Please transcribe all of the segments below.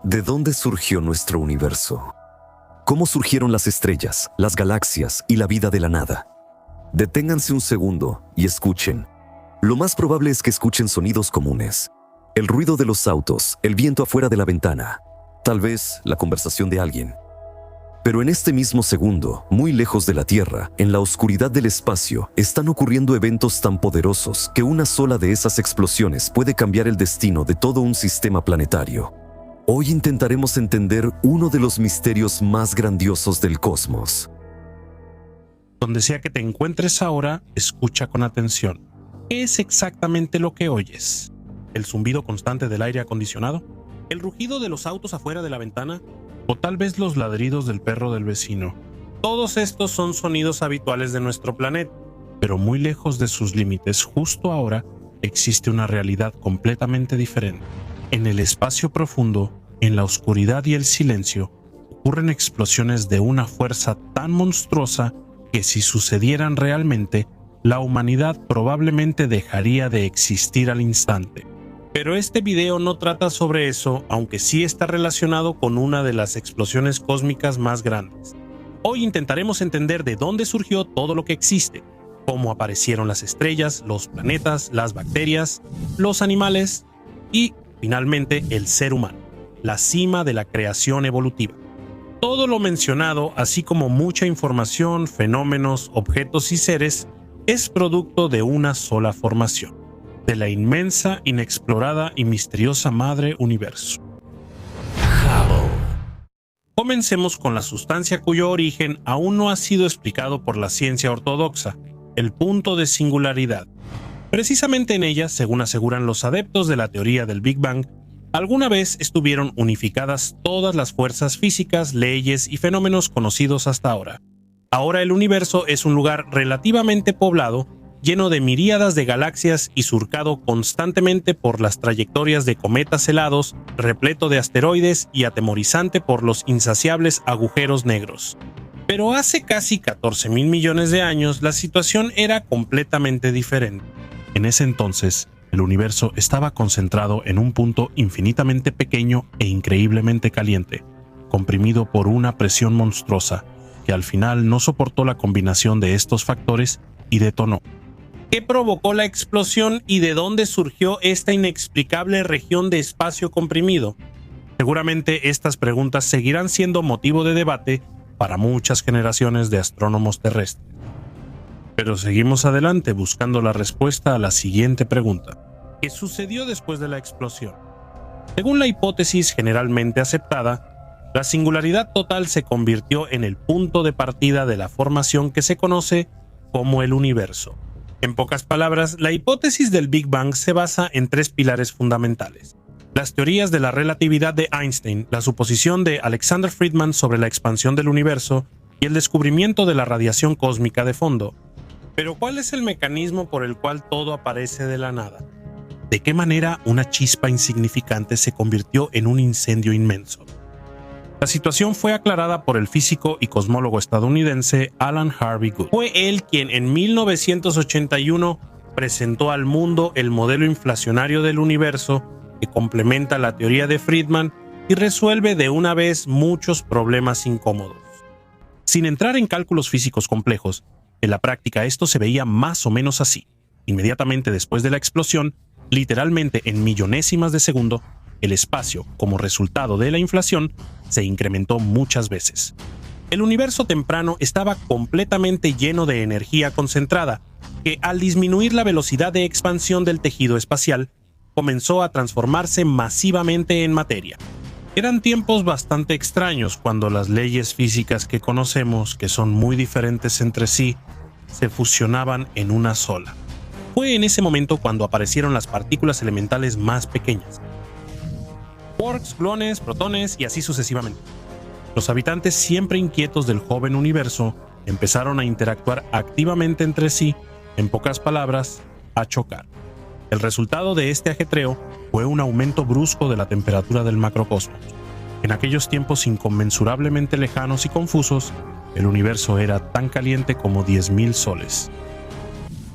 ¿De dónde surgió nuestro universo? ¿Cómo surgieron las estrellas, las galaxias y la vida de la nada? Deténganse un segundo y escuchen. Lo más probable es que escuchen sonidos comunes. El ruido de los autos, el viento afuera de la ventana, tal vez la conversación de alguien. Pero en este mismo segundo, muy lejos de la Tierra, en la oscuridad del espacio, están ocurriendo eventos tan poderosos que una sola de esas explosiones puede cambiar el destino de todo un sistema planetario. Hoy intentaremos entender uno de los misterios más grandiosos del cosmos. Donde sea que te encuentres ahora, escucha con atención. ¿Qué es exactamente lo que oyes? ¿El zumbido constante del aire acondicionado? ¿El rugido de los autos afuera de la ventana? ¿O tal vez los ladridos del perro del vecino? Todos estos son sonidos habituales de nuestro planeta, pero muy lejos de sus límites, justo ahora, existe una realidad completamente diferente. En el espacio profundo, en la oscuridad y el silencio, ocurren explosiones de una fuerza tan monstruosa que si sucedieran realmente, la humanidad probablemente dejaría de existir al instante. Pero este video no trata sobre eso, aunque sí está relacionado con una de las explosiones cósmicas más grandes. Hoy intentaremos entender de dónde surgió todo lo que existe, cómo aparecieron las estrellas, los planetas, las bacterias, los animales y, finalmente, el ser humano, la cima de la creación evolutiva. Todo lo mencionado, así como mucha información, fenómenos, objetos y seres, es producto de una sola formación, de la inmensa, inexplorada y misteriosa Madre Universo. Comencemos con la sustancia cuyo origen aún no ha sido explicado por la ciencia ortodoxa, el punto de singularidad. Precisamente en ella, según aseguran los adeptos de la teoría del Big Bang, alguna vez estuvieron unificadas todas las fuerzas físicas, leyes y fenómenos conocidos hasta ahora. Ahora el universo es un lugar relativamente poblado, lleno de miríadas de galaxias y surcado constantemente por las trayectorias de cometas helados, repleto de asteroides y atemorizante por los insaciables agujeros negros. Pero hace casi 14.000 millones de años la situación era completamente diferente. En ese entonces, el universo estaba concentrado en un punto infinitamente pequeño e increíblemente caliente, comprimido por una presión monstruosa, que al final no soportó la combinación de estos factores y detonó. ¿Qué provocó la explosión y de dónde surgió esta inexplicable región de espacio comprimido? Seguramente estas preguntas seguirán siendo motivo de debate para muchas generaciones de astrónomos terrestres. Pero seguimos adelante buscando la respuesta a la siguiente pregunta. ¿Qué sucedió después de la explosión? Según la hipótesis generalmente aceptada, la singularidad total se convirtió en el punto de partida de la formación que se conoce como el universo. En pocas palabras, la hipótesis del Big Bang se basa en tres pilares fundamentales: las teorías de la relatividad de Einstein, la suposición de Alexander Friedman sobre la expansión del universo y el descubrimiento de la radiación cósmica de fondo. Pero ¿cuál es el mecanismo por el cual todo aparece de la nada? ¿De qué manera una chispa insignificante se convirtió en un incendio inmenso? La situación fue aclarada por el físico y cosmólogo estadounidense Alan Harvey Good. Fue él quien en 1981 presentó al mundo el modelo inflacionario del universo que complementa la teoría de Friedman y resuelve de una vez muchos problemas incómodos. Sin entrar en cálculos físicos complejos, en la práctica esto se veía más o menos así. Inmediatamente después de la explosión, literalmente en millonésimas de segundo, el espacio, como resultado de la inflación, se incrementó muchas veces. El universo temprano estaba completamente lleno de energía concentrada, que al disminuir la velocidad de expansión del tejido espacial, comenzó a transformarse masivamente en materia. Eran tiempos bastante extraños cuando las leyes físicas que conocemos, que son muy diferentes entre sí, se fusionaban en una sola. Fue en ese momento cuando aparecieron las partículas elementales más pequeñas: quarks, gluones, protones y así sucesivamente. Los habitantes siempre inquietos del joven universo empezaron a interactuar activamente entre sí, en pocas palabras, a chocar. El resultado de este ajetreo fue un aumento brusco de la temperatura del macrocosmos. En aquellos tiempos inconmensurablemente lejanos y confusos, el universo era tan caliente como 10.000 soles.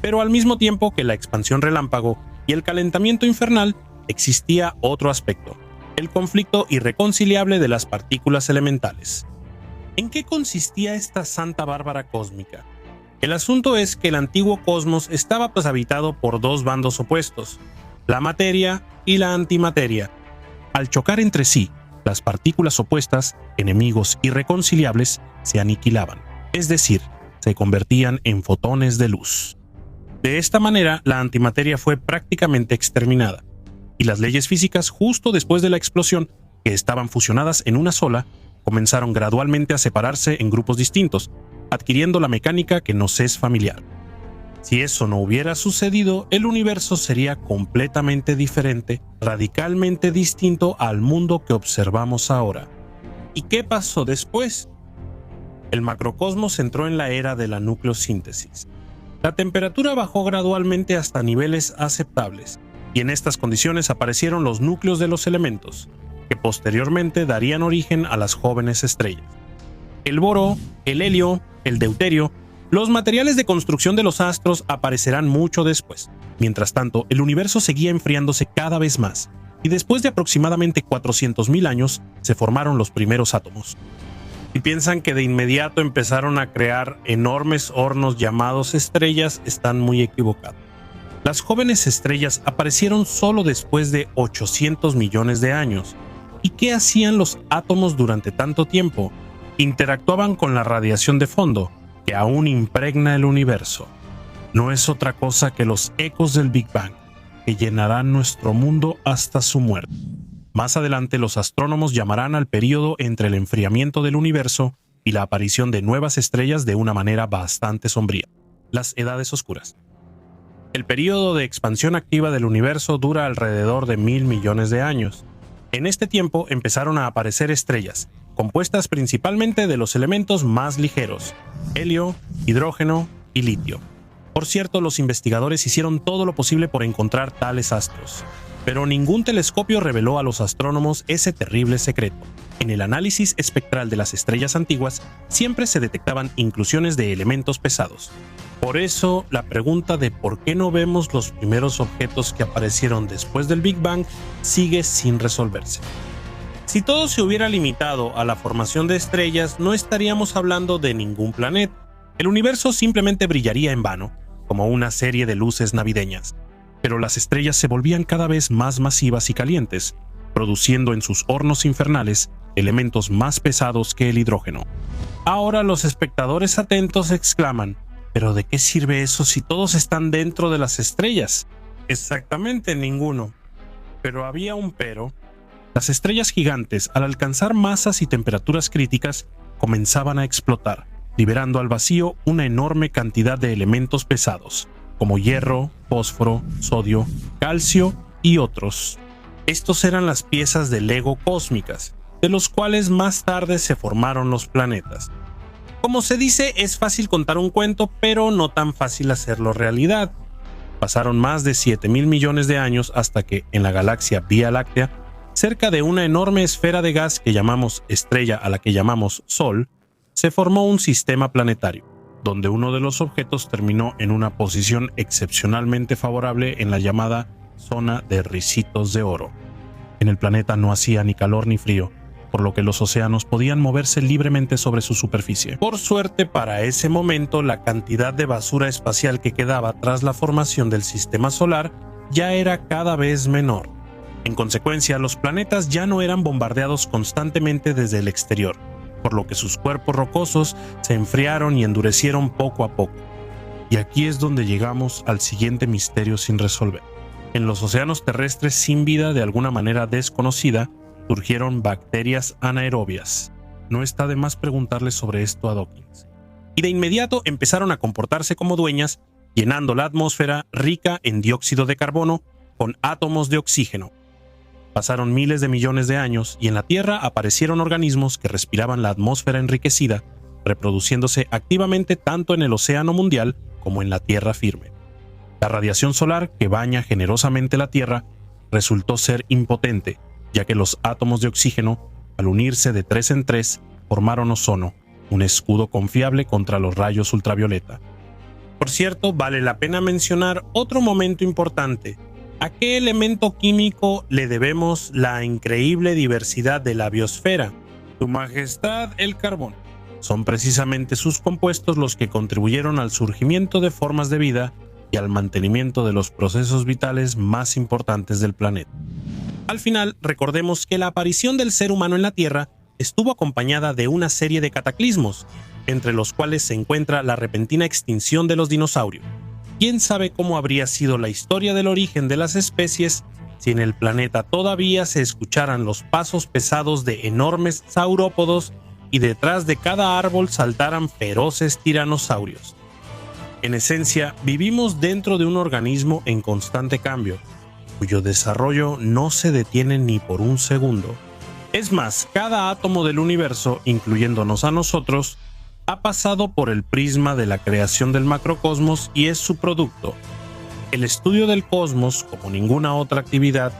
Pero al mismo tiempo que la expansión relámpago y el calentamiento infernal, existía otro aspecto: el conflicto irreconciliable de las partículas elementales. ¿En qué consistía esta Santa Bárbara cósmica? El asunto es que el antiguo cosmos estaba habitado por dos bandos opuestos, la materia y la antimateria. Al chocar entre sí, las partículas opuestas, enemigos irreconciliables, se aniquilaban, es decir, se convertían en fotones de luz. De esta manera, la antimateria fue prácticamente exterminada, y las leyes físicas, justo después de la explosión, que estaban fusionadas en una sola, comenzaron gradualmente a separarse en grupos distintos, adquiriendo la mecánica que nos es familiar. Si eso no hubiera sucedido, el universo sería completamente diferente, radicalmente distinto al mundo que observamos ahora. ¿Y qué pasó después? El macrocosmos entró en la era de la nucleosíntesis. La temperatura bajó gradualmente hasta niveles aceptables, y en estas condiciones aparecieron los núcleos de los elementos, que posteriormente darían origen a las jóvenes estrellas. El boro, el helio, el deuterio, los materiales de construcción de los astros aparecerán mucho después. Mientras tanto, el universo seguía enfriándose cada vez más, y después de aproximadamente 400.000 años se formaron los primeros átomos. Si piensan que de inmediato empezaron a crear enormes hornos llamados estrellas, están muy equivocados. Las jóvenes estrellas aparecieron solo después de 800 millones de años. ¿Y qué hacían los átomos durante tanto tiempo? Interactuaban con la radiación de fondo, que aún impregna el universo. No es otra cosa que los ecos del Big Bang, que llenarán nuestro mundo hasta su muerte. Más adelante los astrónomos llamarán al período entre el enfriamiento del universo y la aparición de nuevas estrellas de una manera bastante sombría: las edades oscuras. El período de expansión activa del universo dura alrededor de 1.000 millones de años. En este tiempo empezaron a aparecer estrellas, compuestas principalmente de los elementos más ligeros: helio, hidrógeno y litio. Por cierto, los investigadores hicieron todo lo posible por encontrar tales astros, pero ningún telescopio reveló a los astrónomos ese terrible secreto. En el análisis espectral de las estrellas antiguas siempre se detectaban inclusiones de elementos pesados. Por eso, la pregunta de por qué no vemos los primeros objetos que aparecieron después del Big Bang sigue sin resolverse. Si todo se hubiera limitado a la formación de estrellas, no estaríamos hablando de ningún planeta. El universo simplemente brillaría en vano, como una serie de luces navideñas. Pero las estrellas se volvían cada vez más masivas y calientes, produciendo en sus hornos infernales elementos más pesados que el hidrógeno. Ahora los espectadores atentos exclaman: ¿pero de qué sirve eso si todos están dentro de las estrellas? Exactamente ninguno. Pero había un pero. Las estrellas gigantes, al alcanzar masas y temperaturas críticas, comenzaban a explotar, liberando al vacío una enorme cantidad de elementos pesados, como hierro, fósforo, sodio, calcio y otros. Estos eran las piezas de Lego cósmicas, de los cuales más tarde se formaron los planetas. Como se dice, es fácil contar un cuento, pero no tan fácil hacerlo realidad. Pasaron más de 7.000 millones de años hasta que, en la galaxia Vía Láctea, cerca de una enorme esfera de gas que llamamos estrella, a la que llamamos Sol, se formó un sistema planetario, donde uno de los objetos terminó en una posición excepcionalmente favorable en la llamada zona de ricitos de oro. En el planeta no hacía ni calor ni frío, por lo que los océanos podían moverse libremente sobre su superficie. Por suerte, para ese momento, la cantidad de basura espacial que quedaba tras la formación del sistema solar ya era cada vez menor. En consecuencia, los planetas ya no eran bombardeados constantemente desde el exterior, por lo que sus cuerpos rocosos se enfriaron y endurecieron poco a poco. Y aquí es donde llegamos al siguiente misterio sin resolver. En los océanos terrestres sin vida de alguna manera desconocida, surgieron bacterias anaerobias. No está de más preguntarle sobre esto a Dawkins. Y de inmediato empezaron a comportarse como dueñas, llenando la atmósfera rica en dióxido de carbono con átomos de oxígeno. Pasaron miles de millones de años y en la Tierra aparecieron organismos que respiraban la atmósfera enriquecida, reproduciéndose activamente tanto en el océano mundial como en la Tierra firme. La radiación solar que baña generosamente la Tierra resultó ser impotente, ya que los átomos de oxígeno, al unirse de 3 en 3, formaron ozono, un escudo confiable contra los rayos ultravioleta. Por cierto, vale la pena mencionar otro momento importante. ¿A qué elemento químico le debemos la increíble diversidad de la biosfera? Su Majestad el carbón. Son precisamente sus compuestos los que contribuyeron al surgimiento de formas de vida y al mantenimiento de los procesos vitales más importantes del planeta. Al final, recordemos que la aparición del ser humano en la Tierra estuvo acompañada de una serie de cataclismos, entre los cuales se encuentra la repentina extinción de los dinosaurios. ¿Quién sabe cómo habría sido la historia del origen de las especies si en el planeta todavía se escucharan los pasos pesados de enormes saurópodos y detrás de cada árbol saltaran feroces tiranosaurios? En esencia, vivimos dentro de un organismo en constante cambio, cuyo desarrollo no se detiene ni por un segundo. Es más, cada átomo del universo, incluyéndonos a nosotros, ha pasado por el prisma de la creación del macrocosmos y es su producto. El estudio del cosmos, como ninguna otra actividad,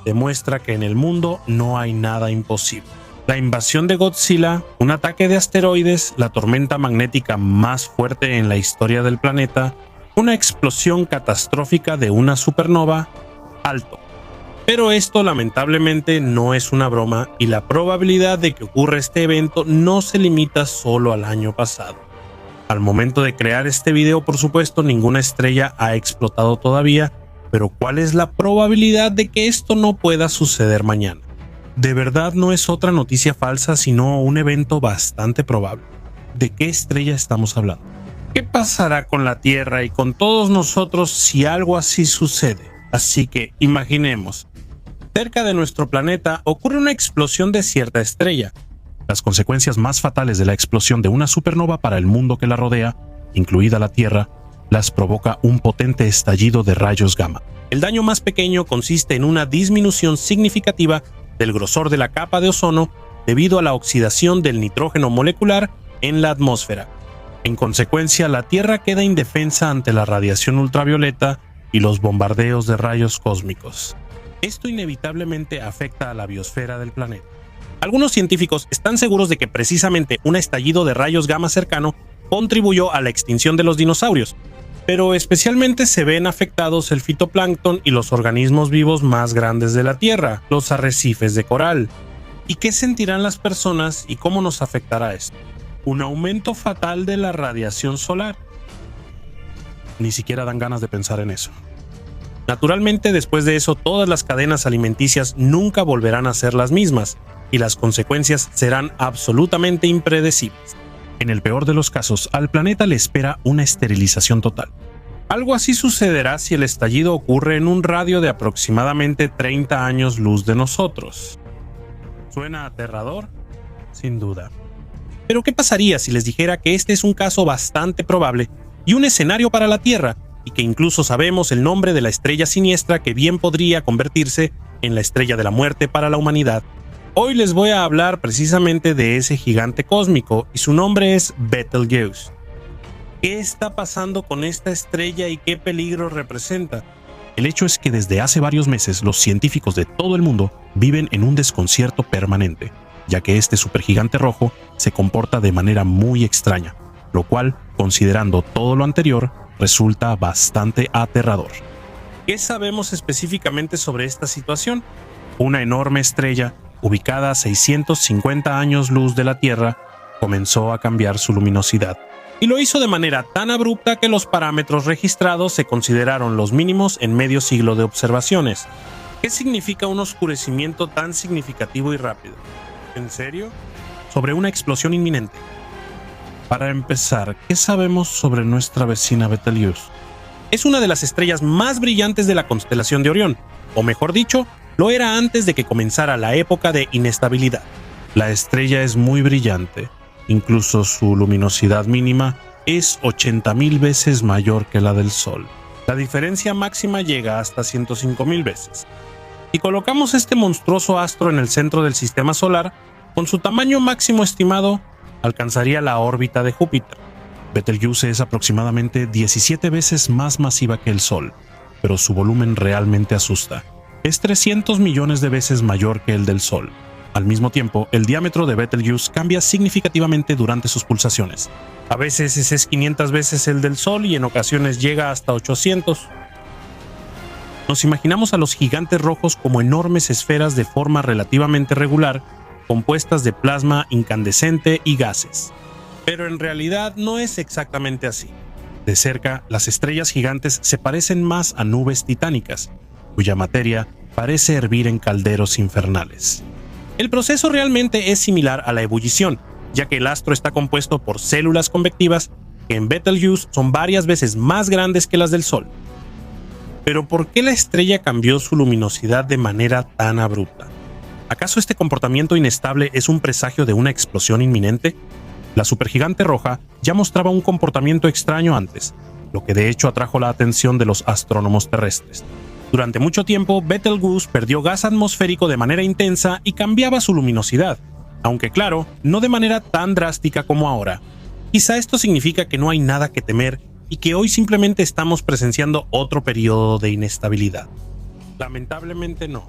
demuestra que en el mundo no hay nada imposible. La invasión de Godzilla, un ataque de asteroides, la tormenta magnética más fuerte en la historia del planeta, una explosión catastrófica de una supernova, alto. Pero esto lamentablemente no es una broma y la probabilidad de que ocurra este evento no se limita solo al año pasado. Al momento de crear este video, por supuesto, ninguna estrella ha explotado todavía, pero ¿cuál es la probabilidad de que esto no pueda suceder mañana? De verdad no es otra noticia falsa, sino un evento bastante probable. ¿De qué estrella estamos hablando? ¿Qué pasará con la Tierra y con todos nosotros si algo así sucede? Así que imaginemos, cerca de nuestro planeta ocurre una explosión de cierta estrella. Las consecuencias más fatales de la explosión de una supernova para el mundo que la rodea, incluida la Tierra, las provoca un potente estallido de rayos gamma. El daño más pequeño consiste en una disminución significativa del grosor de la capa de ozono debido a la oxidación del nitrógeno molecular en la atmósfera. En consecuencia, la Tierra queda indefensa ante la radiación ultravioleta y los bombardeos de rayos cósmicos. Esto inevitablemente afecta a la biosfera del planeta. Algunos científicos están seguros de que precisamente un estallido de rayos gamma cercano contribuyó a la extinción de los dinosaurios, pero especialmente se ven afectados el fitoplancton y los organismos vivos más grandes de la Tierra, los arrecifes de coral. ¿Y qué sentirán las personas y cómo nos afectará esto? Un aumento fatal de la radiación solar. Ni siquiera dan ganas de pensar en eso. Naturalmente, después de eso, todas las cadenas alimenticias nunca volverán a ser las mismas, y las consecuencias serán absolutamente impredecibles. En el peor de los casos, al planeta le espera una esterilización total. Algo así sucederá si el estallido ocurre en un radio de aproximadamente 30 años luz de nosotros. ¿Suena aterrador? Sin duda. Pero ¿qué pasaría si les dijera que este es un caso bastante probable y un escenario para la Tierra, y que incluso sabemos el nombre de la estrella siniestra que bien podría convertirse en la estrella de la muerte para la humanidad? Hoy les voy a hablar precisamente de ese gigante cósmico y su nombre es Betelgeuse. ¿Qué está pasando con esta estrella y qué peligro representa? El hecho es que desde hace varios meses los científicos de todo el mundo viven en un desconcierto permanente, ya que este supergigante rojo se comporta de manera muy extraña, lo cual, considerando todo lo anterior, resulta bastante aterrador. ¿Qué sabemos específicamente sobre esta situación? Una enorme estrella, ubicada a 650 años luz de la Tierra, comenzó a cambiar su luminosidad. Y lo hizo de manera tan abrupta que los parámetros registrados se consideraron los mínimos en medio siglo de observaciones. ¿Qué significa un oscurecimiento tan significativo y rápido? ¿En serio? Sobre una explosión inminente. Para empezar, ¿qué sabemos sobre nuestra vecina Betelgeuse? Es una de las estrellas más brillantes de la constelación de Orión, o mejor dicho, lo era antes de que comenzara la época de inestabilidad. La estrella es muy brillante, incluso su luminosidad mínima es 80.000 veces mayor que la del Sol. La diferencia máxima llega hasta 105.000 veces. Si colocamos este monstruoso astro en el centro del sistema solar, con su tamaño máximo estimado, alcanzaría la órbita de Júpiter. Betelgeuse es aproximadamente 17 veces más masiva que el Sol, pero su volumen realmente asusta. Es 300 millones de veces mayor que el del Sol. Al mismo tiempo, el diámetro de Betelgeuse cambia significativamente durante sus pulsaciones. A veces es 500 veces el del Sol y en ocasiones llega hasta 800. Nos imaginamos a los gigantes rojos como enormes esferas de forma relativamente regular, compuestas de plasma incandescente y gases. Pero en realidad no es exactamente así. De cerca, las estrellas gigantes se parecen más a nubes titánicas, cuya materia parece hervir en calderos infernales. El proceso realmente es similar a la ebullición, ya que el astro está compuesto por células convectivas que en Betelgeuse son varias veces más grandes que las del Sol. Pero ¿por qué la estrella cambió su luminosidad de manera tan abrupta? ¿Acaso este comportamiento inestable es un presagio de una explosión inminente? La supergigante roja ya mostraba un comportamiento extraño antes, lo que de hecho atrajo la atención de los astrónomos terrestres. Durante mucho tiempo, Betelgeuse perdió gas atmosférico de manera intensa y cambiaba su luminosidad, aunque claro, no de manera tan drástica como ahora. Quizá esto significa que no hay nada que temer y que hoy simplemente estamos presenciando otro periodo de inestabilidad. Lamentablemente no.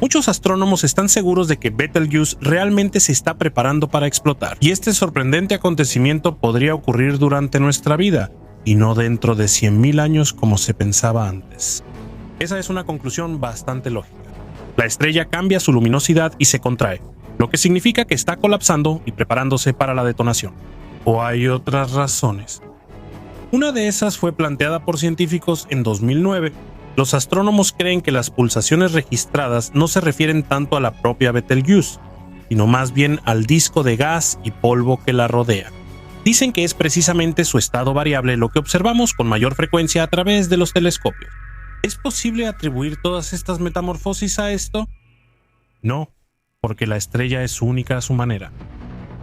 Muchos astrónomos están seguros de que Betelgeuse realmente se está preparando para explotar, y este sorprendente acontecimiento podría ocurrir durante nuestra vida, y no dentro de 100.000 años como se pensaba antes. Esa es una conclusión bastante lógica. La estrella cambia su luminosidad y se contrae, lo que significa que está colapsando y preparándose para la detonación. ¿O hay otras razones? Una de esas fue planteada por científicos en 2009. Los astrónomos creen que las pulsaciones registradas no se refieren tanto a la propia Betelgeuse, sino más bien al disco de gas y polvo que la rodea. Dicen que es precisamente su estado variable lo que observamos con mayor frecuencia a través de los telescopios. ¿Es posible atribuir todas estas metamorfosis a esto? No, porque la estrella es única a su manera.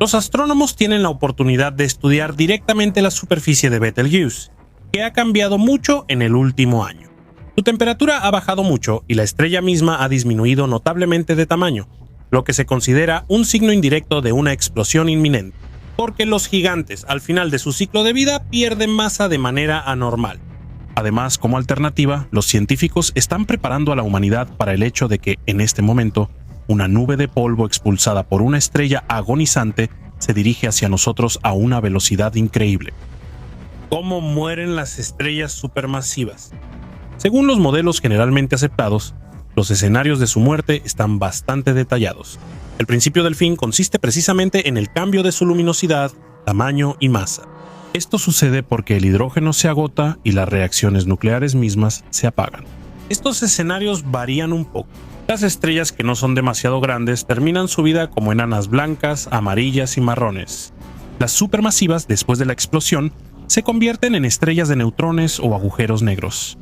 Los astrónomos tienen la oportunidad de estudiar directamente la superficie de Betelgeuse, que ha cambiado mucho en el último año. Su temperatura ha bajado mucho y la estrella misma ha disminuido notablemente de tamaño, lo que se considera un signo indirecto de una explosión inminente, porque los gigantes al final de su ciclo de vida pierden masa de manera anormal. Además, como alternativa, los científicos están preparando a la humanidad para el hecho de que, en este momento, una nube de polvo expulsada por una estrella agonizante se dirige hacia nosotros a una velocidad increíble. ¿Cómo mueren las estrellas supermasivas? Según los modelos generalmente aceptados, los escenarios de su muerte están bastante detallados. El principio del fin consiste precisamente en el cambio de su luminosidad, tamaño y masa. Esto sucede porque el hidrógeno se agota y las reacciones nucleares mismas se apagan. Estos escenarios varían un poco. Las estrellas que no son demasiado grandes terminan su vida como enanas blancas, amarillas y marrones. Las supermasivas, después de la explosión, se convierten en estrellas de neutrones o agujeros negros.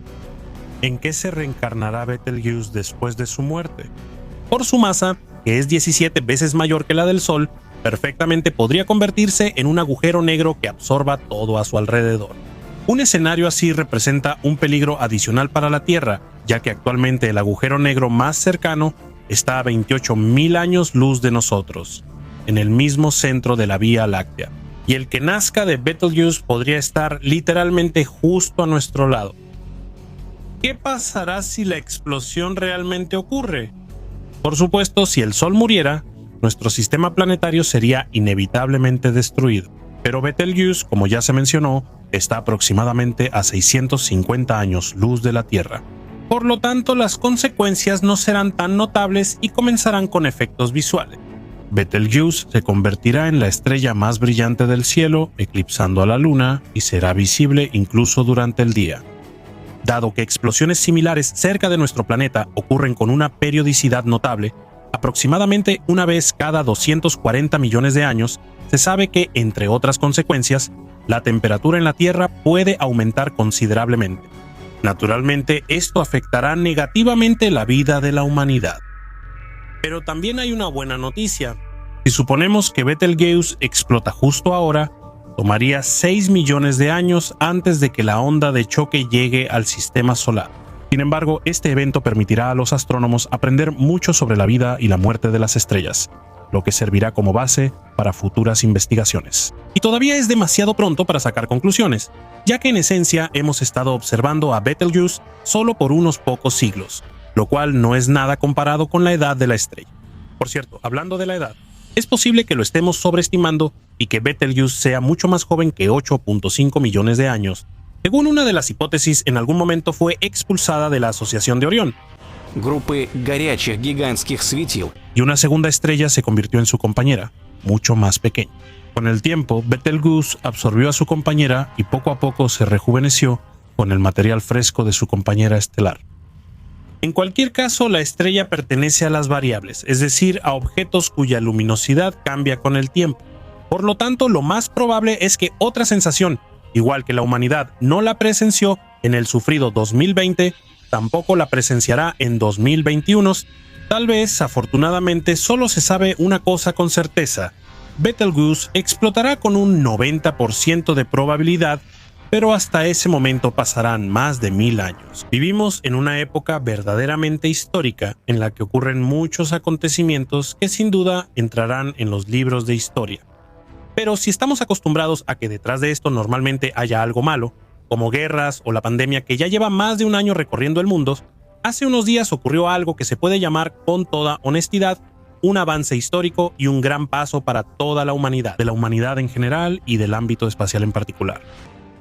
¿En qué se reencarnará Betelgeuse después de su muerte? Por su masa, que es 17 veces mayor que la del Sol, perfectamente podría convertirse en un agujero negro que absorba todo a su alrededor. Un escenario así representa un peligro adicional para la Tierra, ya que actualmente el agujero negro más cercano está a 28.000 años luz de nosotros, en el mismo centro de la Vía Láctea, y el que nazca de Betelgeuse podría estar literalmente justo a nuestro lado. ¿Qué pasará si la explosión realmente ocurre? Por supuesto, si el Sol muriera, nuestro sistema planetario sería inevitablemente destruido. Pero Betelgeuse, como ya se mencionó, está aproximadamente a 650 años luz de la Tierra. Por lo tanto, las consecuencias no serán tan notables y comenzarán con efectos visuales. Betelgeuse se convertirá en la estrella más brillante del cielo, eclipsando a la Luna, y será visible incluso durante el día. Dado que explosiones similares cerca de nuestro planeta ocurren con una periodicidad notable, aproximadamente una vez cada 240 millones de años, se sabe que, entre otras consecuencias, la temperatura en la Tierra puede aumentar considerablemente. Naturalmente, esto afectará negativamente la vida de la humanidad. Pero también hay una buena noticia. Si suponemos que Betelgeuse explota justo ahora, tomaría 6 millones de años antes de que la onda de choque llegue al sistema solar. Sin embargo, este evento permitirá a los astrónomos aprender mucho sobre la vida y la muerte de las estrellas, lo que servirá como base para futuras investigaciones. Y todavía es demasiado pronto para sacar conclusiones, ya que en esencia hemos estado observando a Betelgeuse solo por unos pocos siglos, lo cual no es nada comparado con la edad de la estrella. Por cierto, hablando de la edad, es posible que lo estemos sobreestimando y que Betelgeuse sea mucho más joven que 8.5 millones de años, Según una de las hipótesis, en algún momento fue expulsada de la Asociación de Orión, Группы горячих гигантских светил. y una segunda estrella se convirtió en su compañera, mucho más pequeña. Con el tiempo, Betelgeuse absorbió a su compañera y poco a poco se rejuveneció con el material fresco de su compañera estelar. En cualquier caso, la estrella pertenece a las variables, es decir, a objetos cuya luminosidad cambia con el tiempo. Por lo tanto, lo más probable es que otra sensación, igual que la humanidad no la presenció en el sufrido 2020, tampoco la presenciará en 2021. Tal vez, afortunadamente, solo se sabe una cosa con certeza: Betelgeuse explotará con un 90% de probabilidad, pero hasta ese momento pasarán más de 1000 años. Vivimos en una época verdaderamente histórica en la que ocurren muchos acontecimientos que sin duda entrarán en los libros de historia. Pero si estamos acostumbrados a que detrás de esto normalmente haya algo malo, como guerras o la pandemia que ya lleva más de un año recorriendo el mundo, hace unos días ocurrió algo que se puede llamar con toda honestidad un avance histórico y un gran paso para toda la humanidad, de la humanidad en general y del ámbito espacial en particular.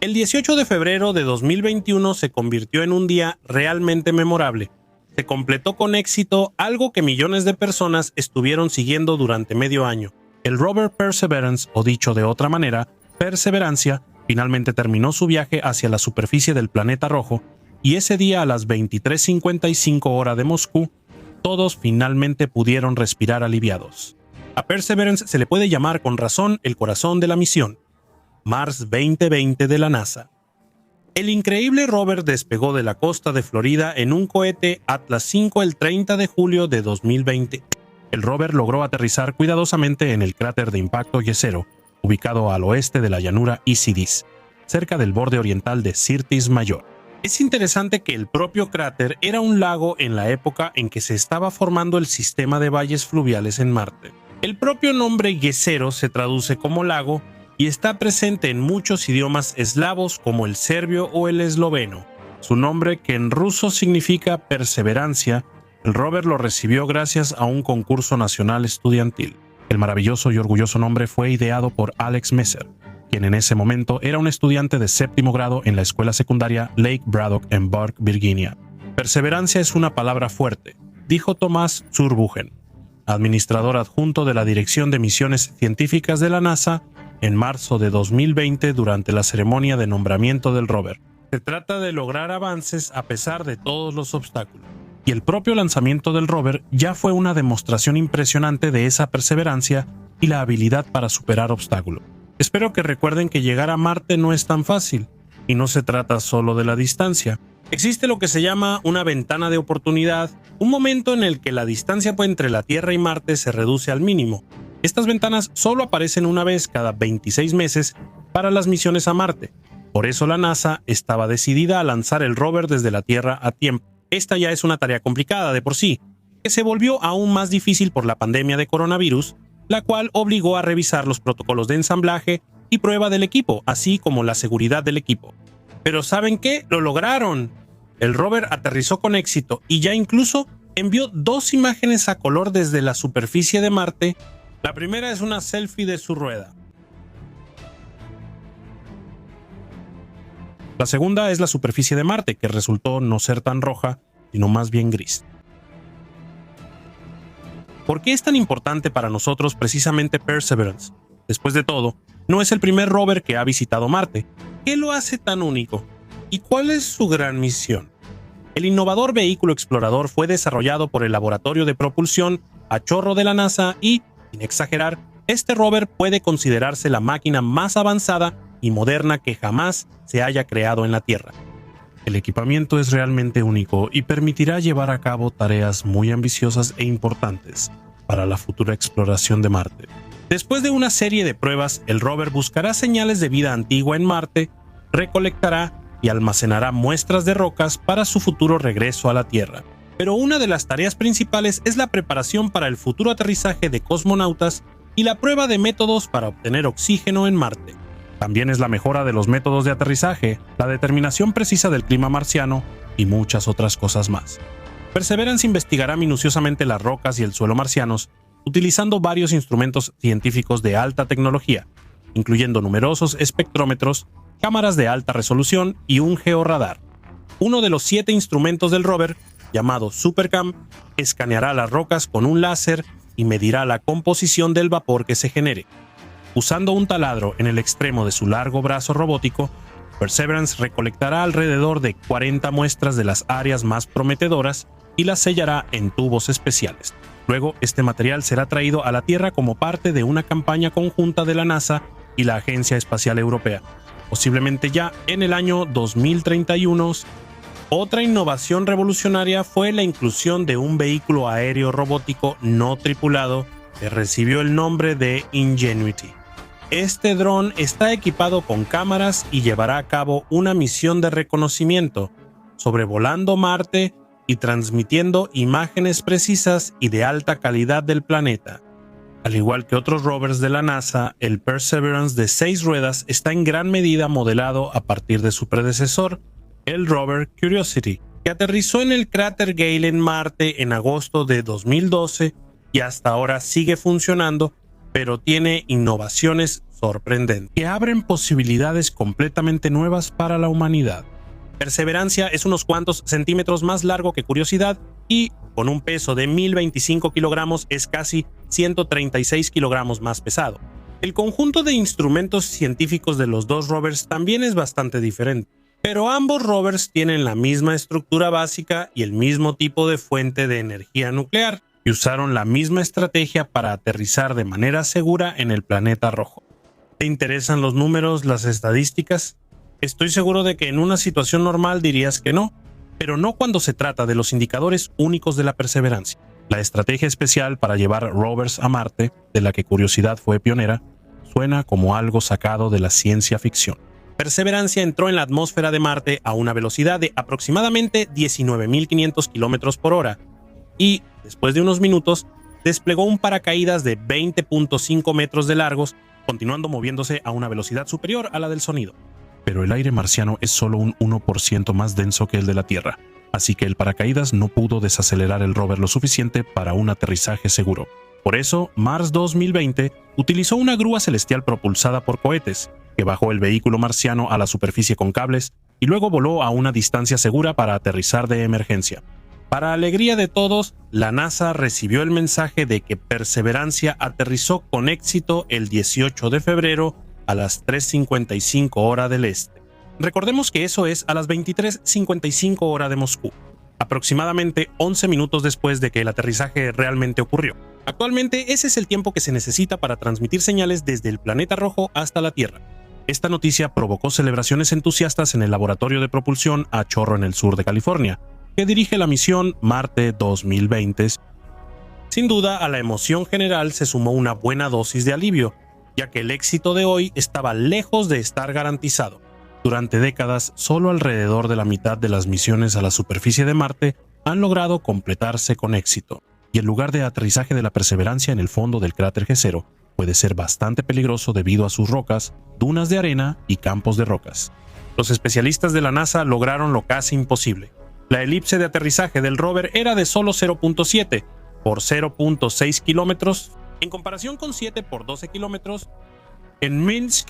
El 18 de febrero de 2021 se convirtió en un día realmente memorable. Se completó con éxito algo que millones de personas estuvieron siguiendo durante medio año. El rover Perseverance, o dicho de otra manera, Perseverancia, finalmente terminó su viaje hacia la superficie del planeta rojo, y ese día a las 23:55 hora de Moscú, todos finalmente pudieron respirar aliviados. A Perseverance se le puede llamar con razón el corazón de la misión, Mars 2020 de la NASA. El increíble rover despegó de la costa de Florida en un cohete Atlas V el 30 de julio de 2020. El rover logró aterrizar cuidadosamente en el cráter de impacto Jezero, ubicado al oeste de la llanura Isidis, cerca del borde oriental de Syrtis Mayor. Es interesante que el propio cráter era un lago en la época en que se estaba formando el sistema de valles fluviales en Marte. El propio nombre Jezero se traduce como lago y está presente en muchos idiomas eslavos como el serbio o el esloveno. Su nombre, que en ruso significa perseverancia, el rover lo recibió gracias a un concurso nacional estudiantil. El maravilloso y orgulloso nombre fue ideado por Alex Messer, quien en ese momento era un estudiante de séptimo grado en la escuela secundaria Lake Braddock en Burke, Virginia. Perseverancia es una palabra fuerte, dijo Thomas Zurbuchen, administrador adjunto de la Dirección de Misiones Científicas de la NASA, en marzo de 2020 durante la ceremonia de nombramiento del rover. Se trata de lograr avances a pesar de todos los obstáculos. Y el propio lanzamiento del rover ya fue una demostración impresionante de esa perseverancia y la habilidad para superar obstáculos. Espero que recuerden que llegar a Marte no es tan fácil, y no se trata solo de la distancia. Existe lo que se llama una ventana de oportunidad, un momento en el que la distancia entre la Tierra y Marte se reduce al mínimo. Estas ventanas solo aparecen una vez cada 26 meses para las misiones a Marte. Por eso la NASA estaba decidida a lanzar el rover desde la Tierra a tiempo. Esta ya es una tarea complicada de por sí, que se volvió aún más difícil por la pandemia de coronavirus, la cual obligó a revisar los protocolos de ensamblaje y prueba del equipo, así como la seguridad del equipo. Pero ¿saben qué? ¡Lo lograron! El rover aterrizó con éxito y ya incluso envió 2 imágenes a color desde la superficie de Marte. La primera es una selfie de su rueda. La segunda es la superficie de Marte, que resultó no ser tan roja, sino más bien gris. ¿Por qué es tan importante para nosotros precisamente Perseverance? Después de todo, no es el primer rover que ha visitado Marte. ¿Qué lo hace tan único? ¿Y cuál es su gran misión? El innovador vehículo explorador fue desarrollado por el Laboratorio de Propulsión a Chorro de la NASA y, sin exagerar, este rover puede considerarse la máquina más avanzada y moderna que jamás se haya creado en la Tierra. El equipamiento es realmente único y permitirá llevar a cabo tareas muy ambiciosas e importantes para la futura exploración de Marte. Después de una serie de pruebas, el rover buscará señales de vida antigua en Marte, recolectará y almacenará muestras de rocas para su futuro regreso a la Tierra. Pero una de las tareas principales es la preparación para el futuro aterrizaje de cosmonautas y la prueba de métodos para obtener oxígeno en Marte. También es la mejora de los métodos de aterrizaje, la determinación precisa del clima marciano y muchas otras cosas más. Perseverance investigará minuciosamente las rocas y el suelo marcianos, utilizando varios instrumentos científicos de alta tecnología, incluyendo numerosos espectrómetros, cámaras de alta resolución y un georradar. Uno de los 7 instrumentos del rover, llamado SuperCam, escaneará las rocas con un láser y medirá la composición del vapor que se genere. Usando un taladro en el extremo de su largo brazo robótico, Perseverance recolectará alrededor de 40 muestras de las áreas más prometedoras y las sellará en tubos especiales. Luego, este material será traído a la Tierra como parte de una campaña conjunta de la NASA y la Agencia Espacial Europea, posiblemente ya en el año 2031. Otra innovación revolucionaria fue la inclusión de un vehículo aéreo robótico no tripulado que recibió el nombre de Ingenuity. Este dron está equipado con cámaras y llevará a cabo una misión de reconocimiento, sobrevolando Marte y transmitiendo imágenes precisas y de alta calidad del planeta. Al igual que otros rovers de la NASA, el Perseverance de 6 ruedas está en gran medida modelado a partir de su predecesor, el rover Curiosity, que aterrizó en el cráter Gale en Marte en agosto de 2012 y hasta ahora sigue funcionando, pero tiene innovaciones sorprendentes que abren posibilidades completamente nuevas para la humanidad. Perseverancia es unos cuantos centímetros más largo que Curiosidad y, con un peso de 1025 kilogramos, es casi 136 kilogramos más pesado. El conjunto de instrumentos científicos de los dos rovers también es bastante diferente, pero ambos rovers tienen la misma estructura básica y el mismo tipo de fuente de energía nuclear, y usaron la misma estrategia para aterrizar de manera segura en el planeta rojo. ¿Te interesan los números, las estadísticas? Estoy seguro de que en una situación normal dirías que no, pero no cuando se trata de los indicadores únicos de la perseverancia. La estrategia especial para llevar rovers a Marte, de la que Curiosidad fue pionera, suena como algo sacado de la ciencia ficción. Perseverancia entró en la atmósfera de Marte a una velocidad de aproximadamente 19.500 km por hora y, después de unos minutos, desplegó un paracaídas de 20.5 metros de largos, continuando moviéndose a una velocidad superior a la del sonido. Pero el aire marciano es solo un 1% más denso que el de la Tierra, así que el paracaídas no pudo desacelerar el rover lo suficiente para un aterrizaje seguro. Por eso, Mars 2020 utilizó una grúa celestial propulsada por cohetes, que bajó el vehículo marciano a la superficie con cables y luego voló a una distancia segura para aterrizar de emergencia. Para alegría de todos, la NASA recibió el mensaje de que Perseverancia aterrizó con éxito el 18 de febrero a las 3:55 hora del este. Recordemos que eso es a las 23:55 hora de Moscú, aproximadamente 11 minutos después de que el aterrizaje realmente ocurrió. Actualmente ese es el tiempo que se necesita para transmitir señales desde el planeta rojo hasta la Tierra. Esta noticia provocó celebraciones entusiastas en el laboratorio de propulsión a chorro en el sur de California, que dirige la misión Marte 2020. Sin duda, a la emoción general se sumó una buena dosis de alivio, ya que el éxito de hoy estaba lejos de estar garantizado. Durante décadas, solo alrededor de la mitad de las misiones a la superficie de Marte han logrado completarse con éxito, y el lugar de aterrizaje de la Perseverancia en el fondo del cráter G0 puede ser bastante peligroso debido a sus rocas, dunas de arena y campos de rocas. Los especialistas de la NASA lograron lo casi imposible. La elipse de aterrizaje del rover era de solo 0.7 por 0.6 kilómetros, en comparación con 7 por 12 kilómetros, en Minsk,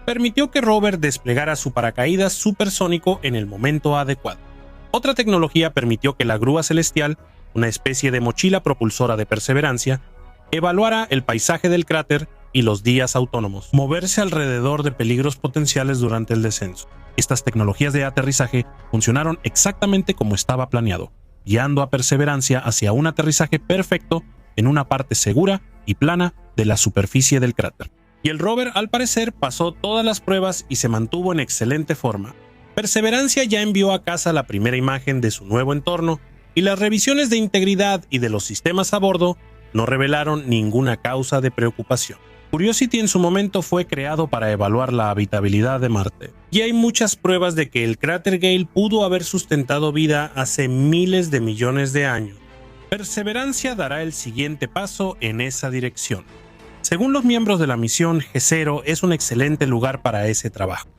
permitió que el rover desplegara su paracaídas supersónico en el momento adecuado. Otra tecnología permitió que la grúa celestial, una especie de mochila propulsora de Perseverancia, evaluara el paisaje del cráter y los días autónomos, moverse alrededor de peligros potenciales durante el descenso. Estas tecnologías de aterrizaje funcionaron exactamente como estaba planeado, guiando a Perseverancia hacia un aterrizaje perfecto en una parte segura y plana de la superficie del cráter. Y el rover, al parecer, pasó todas las pruebas y se mantuvo en excelente forma. Perseverancia ya envió a casa la primera imagen de su nuevo entorno y las revisiones de integridad y de los sistemas a bordo no revelaron ninguna causa de preocupación. Curiosity en su momento fue creado para evaluar la habitabilidad de Marte, y hay muchas pruebas de que el cráter Gale pudo haber sustentado vida hace miles de millones de años. Perseverancia dará el siguiente paso en esa dirección. Según los miembros de la misión, G0 es un excelente lugar para ese trabajo.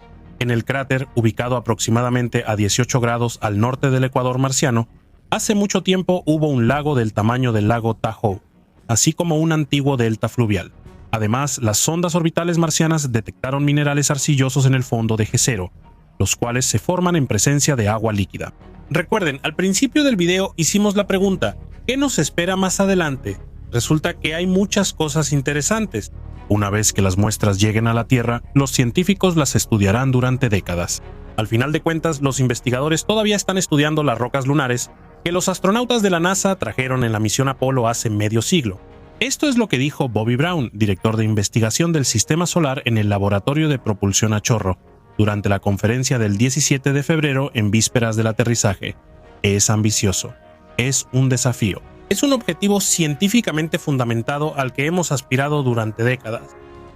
En el cráter, ubicado aproximadamente a 18 grados al norte del ecuador marciano, hace mucho tiempo hubo un lago del tamaño del lago Tahoe, así como un antiguo delta fluvial. Además, las sondas orbitales marcianas detectaron minerales arcillosos en el fondo de G0, los cuales se forman en presencia de agua líquida. Recuerden, al principio del video hicimos la pregunta, ¿qué nos espera más adelante? Resulta que hay muchas cosas interesantes. Una vez que las muestras lleguen a la Tierra, los científicos las estudiarán durante décadas. Al final de cuentas, los investigadores todavía están estudiando las rocas lunares que los astronautas de la NASA trajeron en la misión Apolo hace medio siglo. Esto es lo que dijo Bobby Brown, director de investigación del Sistema Solar en el Laboratorio de Propulsión a Chorro, durante la conferencia del 17 de febrero en vísperas del aterrizaje. Es ambicioso. Es un desafío. Es un objetivo científicamente fundamentado al que hemos aspirado durante décadas.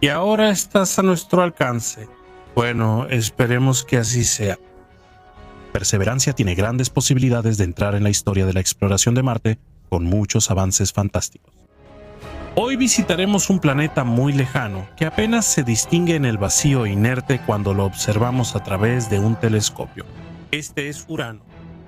Y ahora estás a nuestro alcance. Bueno, esperemos que así sea. Perseverancia tiene grandes posibilidades de entrar en la historia de la exploración de Marte con muchos avances fantásticos. Hoy visitaremos un planeta muy lejano que apenas se distingue en el vacío inerte cuando lo observamos a través de un telescopio. Este es Urano,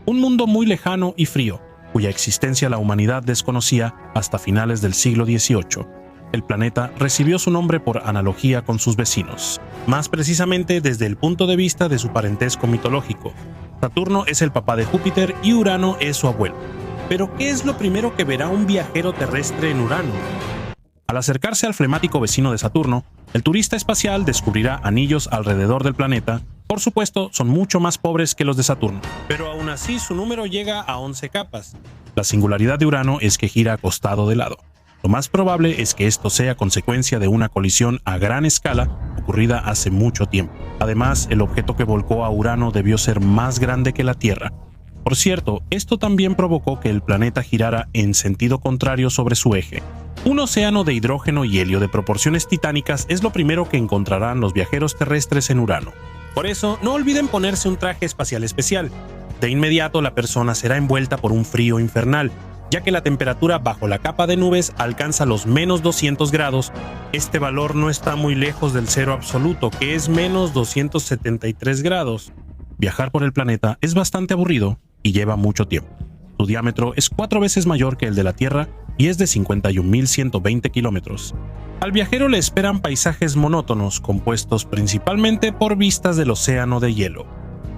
un mundo muy lejano y frío, cuya existencia la humanidad desconocía hasta finales del siglo XVIII. El planeta recibió su nombre por analogía con sus vecinos, más precisamente desde el punto de vista de su parentesco mitológico. Saturno es el papá de Júpiter y Urano es su abuelo. Pero, ¿qué es lo primero que verá un viajero terrestre en Urano? Al acercarse al flemático vecino de Saturno, el turista espacial descubrirá anillos alrededor del planeta. Por supuesto, son mucho más pobres que los de Saturno, pero aún así su número llega a 11 capas. La singularidad de Urano es que gira acostado de lado. Lo más probable es que esto sea consecuencia de una colisión a gran escala ocurrida hace mucho tiempo. Además, el objeto que volcó a Urano debió ser más grande que la Tierra. Por cierto, esto también provocó que el planeta girara en sentido contrario sobre su eje. Un océano de hidrógeno y helio de proporciones titánicas es lo primero que encontrarán los viajeros terrestres en Urano. Por eso, no olviden ponerse un traje espacial especial. De inmediato la persona será envuelta por un frío infernal, ya que la temperatura bajo la capa de nubes alcanza los menos 200 grados. Este valor no está muy lejos del cero absoluto, que es menos 273 grados. Viajar por el planeta es bastante aburrido y lleva mucho tiempo. Su diámetro es 4 veces mayor que el de la Tierra y es de 51.120 kilómetros. Al viajero le esperan paisajes monótonos, compuestos principalmente por vistas del océano de hielo.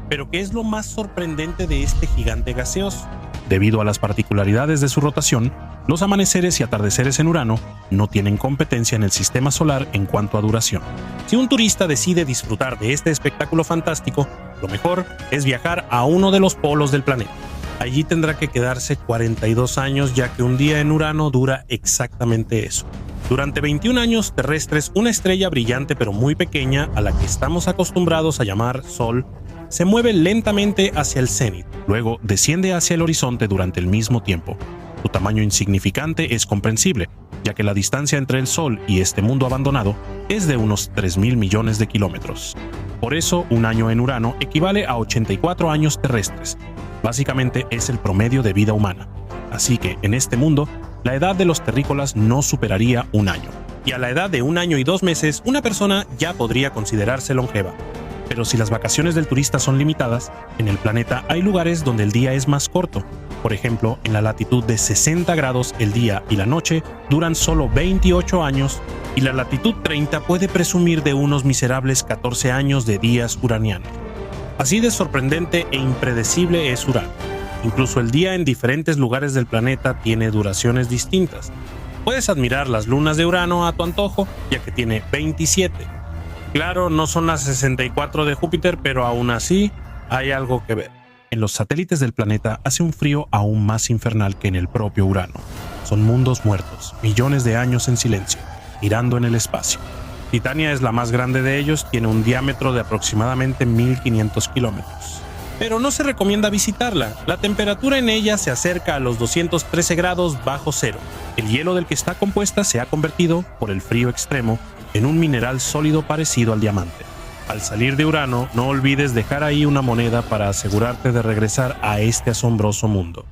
Pero ¿qué es lo más sorprendente de este gigante gaseoso? Debido a las particularidades de su rotación, los amaneceres y atardeceres en Urano no tienen competencia en el sistema solar en cuanto a duración. Si un turista decide disfrutar de este espectáculo fantástico, lo mejor es viajar a uno de los polos del planeta. Allí tendrá que quedarse 42 años, ya que un día en Urano dura exactamente eso. Durante 21 años terrestres, una estrella brillante pero muy pequeña, a la que estamos acostumbrados a llamar Sol, se mueve lentamente hacia el cenit, luego desciende hacia el horizonte durante el mismo tiempo. Su tamaño insignificante es comprensible, ya que la distancia entre el Sol y este mundo abandonado es de unos 3.000 millones de kilómetros. Por eso, un año en Urano equivale a 84 años terrestres. Básicamente es el promedio de vida humana. Así que, en este mundo, la edad de los terrícolas no superaría un año. Y a la edad de 1 año y 2 meses, una persona ya podría considerarse longeva. Pero si las vacaciones del turista son limitadas, en el planeta hay lugares donde el día es más corto. Por ejemplo, en la latitud de 60 grados el día y la noche duran solo 28 años y la latitud 30 puede presumir de unos miserables 14 años de días uranianos. Así de sorprendente e impredecible es Urano. Incluso el día en diferentes lugares del planeta tiene duraciones distintas. Puedes admirar las lunas de Urano a tu antojo, ya que tiene 27. Claro, no son las 64 de Júpiter, pero aún así hay algo que ver. En los satélites del planeta hace un frío aún más infernal que en el propio Urano. Son mundos muertos, millones de años en silencio, girando en el espacio. Titania es la más grande de ellos, tiene un diámetro de aproximadamente 1.500 kilómetros. Pero no se recomienda visitarla, la temperatura en ella se acerca a los 213 grados bajo cero. El hielo del que está compuesta se ha convertido, por el frío extremo, en un mineral sólido parecido al diamante. Al salir de Urano, no olvides dejar ahí una moneda para asegurarte de regresar a este asombroso mundo.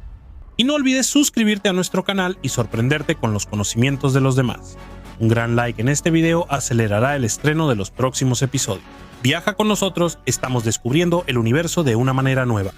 Y no olvides suscribirte a nuestro canal y sorprenderte con los conocimientos de los demás. Un gran like en este video acelerará el estreno de los próximos episodios. Viaja con nosotros, estamos descubriendo el universo de una manera nueva.